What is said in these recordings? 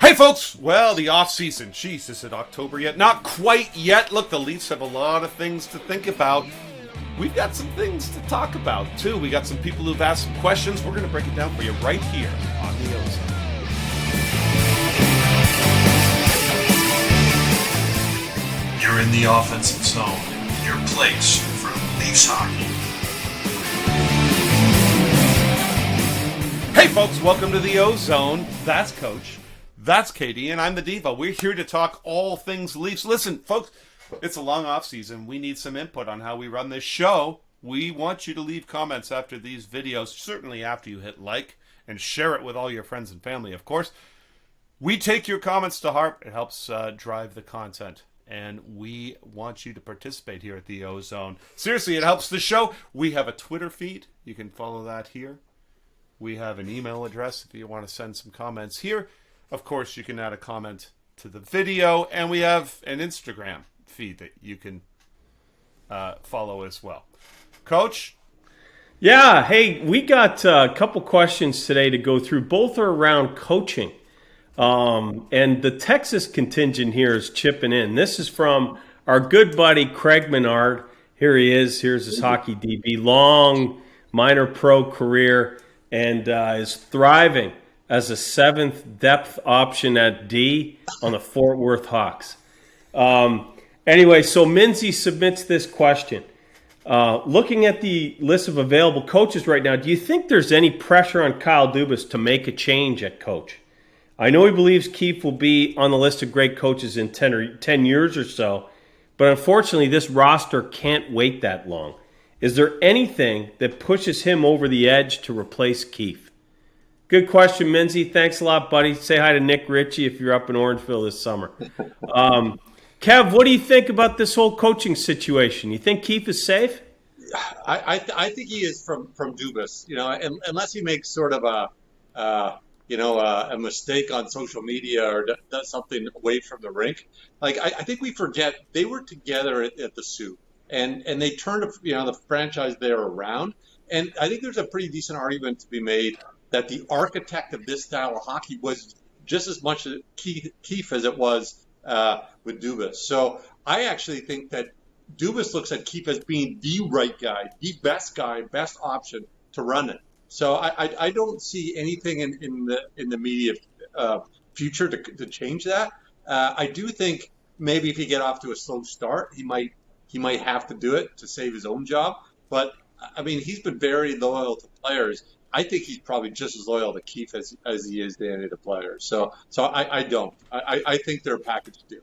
Hey folks, well, the off-season, jeez, is it October yet? Not quite yet. Look, the Leafs have a lot of things to think about. We've got some things to talk about, too. We got some people who've asked some questions. We're going to break it down for you right here on the OZone. You're in the offensive zone, your place for Leafs hockey. Hey folks, welcome to the OZone. That's Coach. That's Katie, and I'm the Diva. We're here to talk all things Leafs. Listen, folks, it's a long off-season. We need some input on how we run this show. We want you to leave comments after these videos, certainly after you hit like, and share it with all your friends and family, of course. We take your comments to heart. It helps drive the content, and we want you to participate here at the OZone. Seriously, it helps the show. We have a Twitter feed. You can follow that here. We have an email address if you want to send some comments here. Of course, you can add a comment to the video, and we have an Instagram feed that you can follow as well. Coach? Yeah, hey, we got a couple questions today to go through. Both are around coaching. And the Texas contingent here is chipping in. This is from our good buddy Craig Menard. Here he is. Here's his hockey DB. Long minor pro career, and is thriving as a seventh depth option at D on the Fort Worth Hawks. Anyway, so Minzy submits this question. Looking at the list of available coaches right now, do you think there's any pressure on Kyle Dubas to make a change at coach? I know he believes Keefe will be on the list of great coaches in 10 years or so, but unfortunately this roster can't wait that long. Is there anything that pushes him over the edge to replace Keefe? Good question, Minzy. Thanks a lot, buddy. Say hi to Nick Ritchie if you're up in Orangeville this summer. Kev, what do you think about this whole coaching situation? You think Keefe is safe? I think he is from Dubas. You know, unless he makes sort of a mistake on social media or does something away from the rink. Like I think we forget they were together at the Sioux, and they turned the franchise there around. And I think there's a pretty decent argument to be made that the architect of this style of hockey was just as much Keefe as it was with Dubas. So I actually think that Dubas looks at Keefe as being the right guy, best option to run it. So I don't see anything in the immediate future to change that. I do think maybe if he get off to a slow start, he might have to do it to save his own job. But I mean, he's been very loyal to players. I think he's probably just as loyal to Keefe as he is to any of the players. So I don't. I think they're a package deal.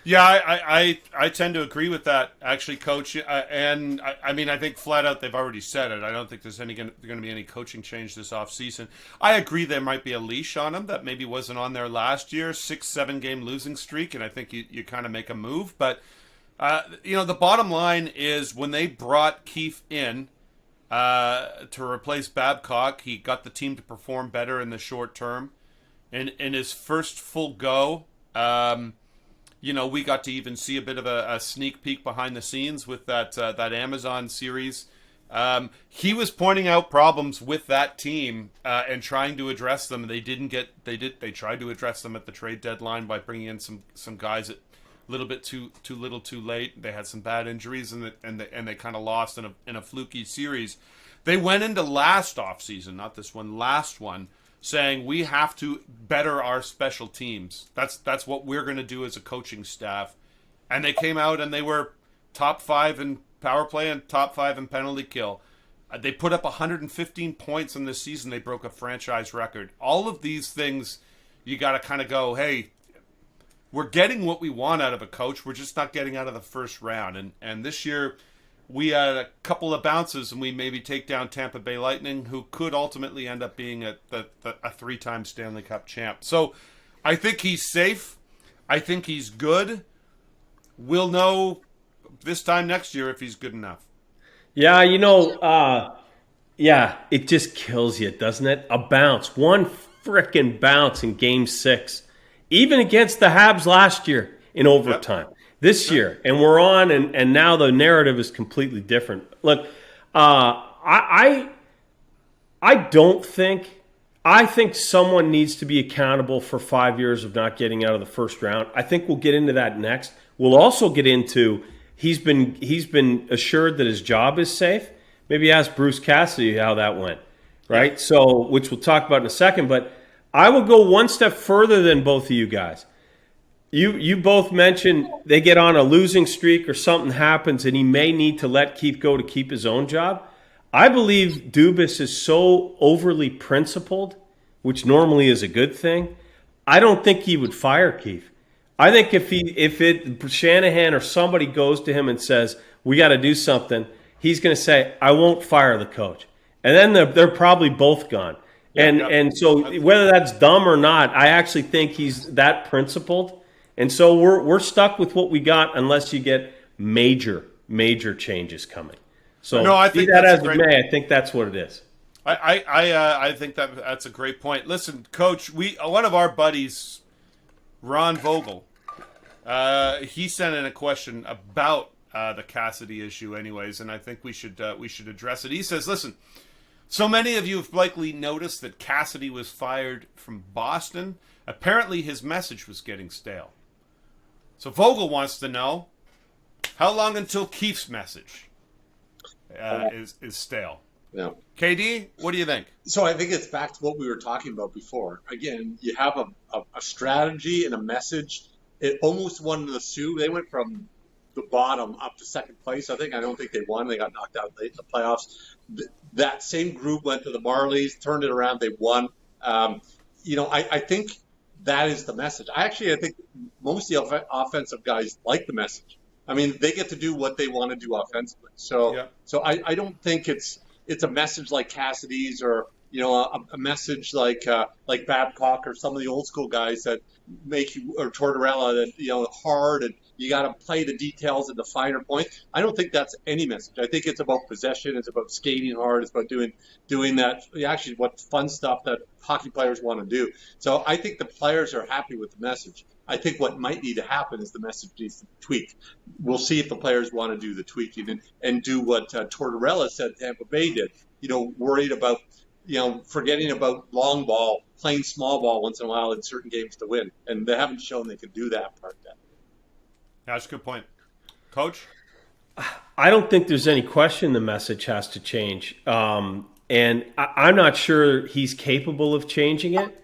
Yeah, I tend to agree with that, actually, Coach. And I mean, I think flat out they've already said it. I don't think there's going to be any coaching change this offseason. I agree there might be a leash on him that maybe wasn't on there last year, 6-7 game losing streak, and I think you kind of make a move. But, the bottom line is when they brought Keefe in to replace Babcock, he got the team to perform better in the short term. In his first full go, we got to even see a bit of a sneak peek behind the scenes with that Amazon series. He was pointing out problems with that team and trying to address them. They tried to address them at the trade deadline by bringing in some guys a little bit too little, too late. They had some bad injuries and they kind of lost in a fluky series. They went into last offseason, not this one, last one, saying we have to better our special teams. That's what we're going to do as a coaching staff. And they came out and they were top 5 in power play and top 5 in penalty kill. They put up 115 points in this season. They broke a franchise record. All of these things, you got to kind of go, hey, we're getting what we want out of a coach. We're just not getting out of the first round. And this year, we had a couple of bounces, and we maybe take down Tampa Bay Lightning, who could ultimately end up being a 3-time Stanley Cup champ. So I think he's safe. I think he's good. We'll know this time next year if he's good enough. Yeah, it just kills you, doesn't it? A bounce. One frickin' bounce in Game 6. Even against the Habs last year in overtime. Yep. This year, and we're on, and now the narrative is completely different. Look, I don't think I think someone needs to be accountable for 5 years of not getting out of the first round. I think we'll get into that next. We'll also get into he's been assured that his job is safe. Maybe ask Bruce Cassidy how that went, right? So, which we'll talk about in a second. But I will go one step further than both of you guys. You both mentioned they get on a losing streak or something happens and he may need to let Keith go to keep his own job. I believe Dubas is so overly principled, which normally is a good thing. I don't think he would fire Keith. I think if Shanahan or somebody goes to him and says, we got to do something, he's going to say, I won't fire the coach. And then they're probably both gone. And so whether that's dumb or not, I actually think he's that principled. And so we're stuck with what we got unless you get major changes coming. So no, I think be that that's as it may, I think that's what it is. I think that's a great point. Listen, Coach, one of our buddies, Ron Vogel, he sent in a question about the Cassidy issue, anyways, and I think we should address it. He says, "Listen, so many of you have likely noticed that Cassidy was fired from Boston. Apparently, his message was getting stale. So Vogel wants to know how long until Keith's message is stale." Yeah. KD, what do you think? So I think it's back to what we were talking about before. Again, you have a strategy and a message. It almost won the Sioux. They went from the bottom up to second place. I don't think they won. They got knocked out late in the playoffs. That same group went to the Marlies, turned it around. They won. I think that is the message. I think most of the offensive guys like the message. I mean, they get to do what they want to do offensively. So I don't think it's a message like Cassidy's or a message like Babcock or some of the old school guys that make you, or Tortorella, that hard and you got to play the details at the finer point. I don't think that's any message. I think it's about possession. It's about skating hard. It's about doing that. Actually, what fun stuff that hockey players want to do. So I think the players are happy with the message. I think what might need to happen is the message needs to be tweaked. We'll see if the players want to do the tweaking and do what Tortorella said Tampa Bay did. Worried about forgetting about long ball, playing small ball once in a while in certain games to win, and they haven't shown they can do that part yet. That's a good point. Coach? I don't think there's any question the message has to change. And I'm not sure he's capable of changing it,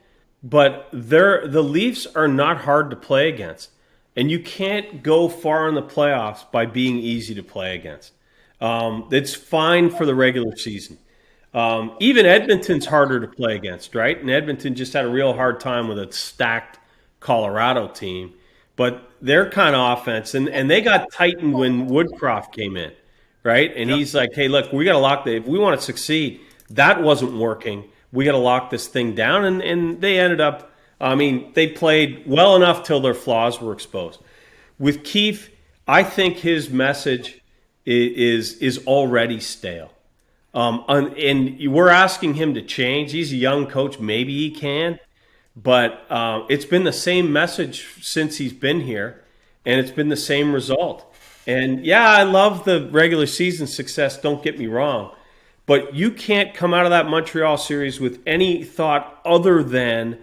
but the Leafs are not hard to play against. And you can't go far in the playoffs by being easy to play against. It's fine for the regular season. Even Edmonton's harder to play against, right? And Edmonton just had a real hard time with a stacked Colorado team. But their kind of offense, and they got tightened when Woodcroft came in, right? And he's like, hey, look, we got to lock if we want to succeed, that wasn't working. We got to lock this thing down. And they ended up, they played well enough till their flaws were exposed. With Keefe, I think his message is already stale. And we're asking him to change. He's a young coach. Maybe he can. But it's been the same message since he's been here, and it's been the same result. And, I love the regular season success, don't get me wrong. But you can't come out of that Montreal series with any thought other than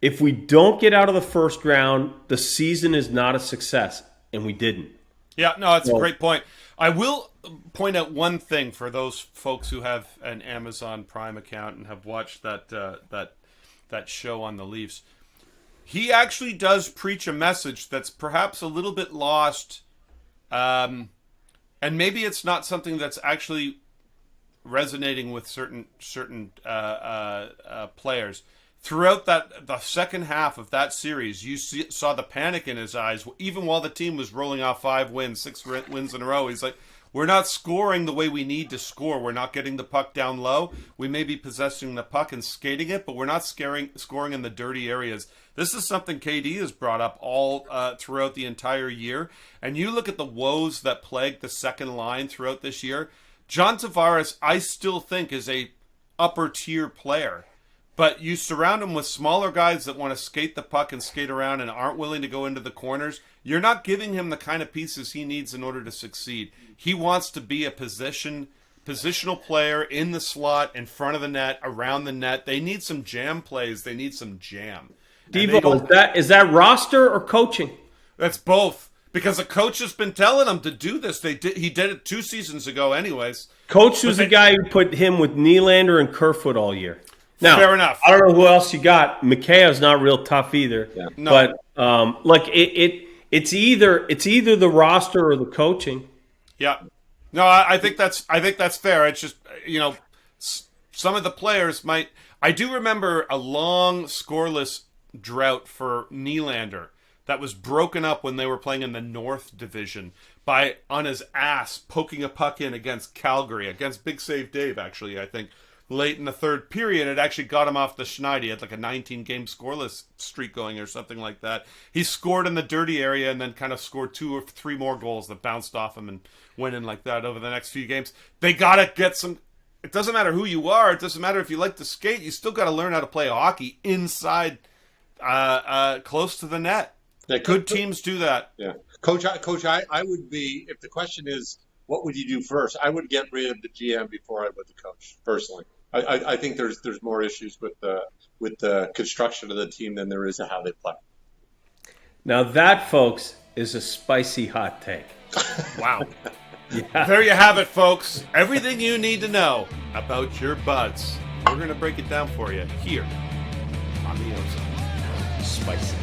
if we don't get out of the first round, the season is not a success, and we didn't. Yeah, no, that's a great point. I will point out one thing for those folks who have an Amazon Prime account and have watched that show on the Leafs. He actually does preach a message that's perhaps a little bit lost, and maybe it's not something that's actually resonating with certain players. Throughout the second half of that series, you saw the panic in his eyes, even while the team was rolling off 6 wins in a row. He's like, we're not scoring the way we need to score. We're not getting the puck down low. We may be possessing the puck and skating it, but we're not scoring in the dirty areas. This is something KD has brought up all throughout the entire year. And you look at the woes that plagued the second line throughout this year. John Tavares, I still think, is a upper tier player. But you surround him with smaller guys that want to skate the puck and skate around and aren't willing to go into the corners. You're not giving him the kind of pieces he needs in order to succeed. He wants to be a position positional player in the slot, in front of the net, around the net. They need some jam plays. They need some jam. Devo, is that roster or coaching? That's both. Because the coach has been telling them to do this. He did it 2 seasons ago anyways. Coach was the guy who put him with Nylander and Kerfoot all year. Now, fair enough. I don't know who else you got. Mikheiv's not real tough either. Yeah. No. But it's either the roster or the coaching. Yeah. No, I think that's fair. It's just, some of the players might. I do remember a long scoreless drought for Nylander that was broken up when they were playing in the North Division by on his ass poking a puck in against Calgary, against Big Save Dave, actually, I think. Late in the third period, it actually got him off the schneid. He had like a 19-game scoreless streak going or something like that. He scored in the dirty area and then kind of scored 2 or 3 more goals that bounced off him and went in like that over the next few games. They got to get some... It doesn't matter who you are. It doesn't matter if you like to skate. You still got to learn how to play hockey inside, close to the net. Yeah, good teams do that. Yeah. Coach, I would be... If the question is, what would you do first? I would get rid of the GM before I would the coach, personally. I think there's more issues with the construction of the team than there is of how they play. Now that, folks, is a spicy hot take. Wow. Yeah. There you have it, folks. Everything you need to know about your buds. We're going to break it down for you here on the Ozone. Spicy.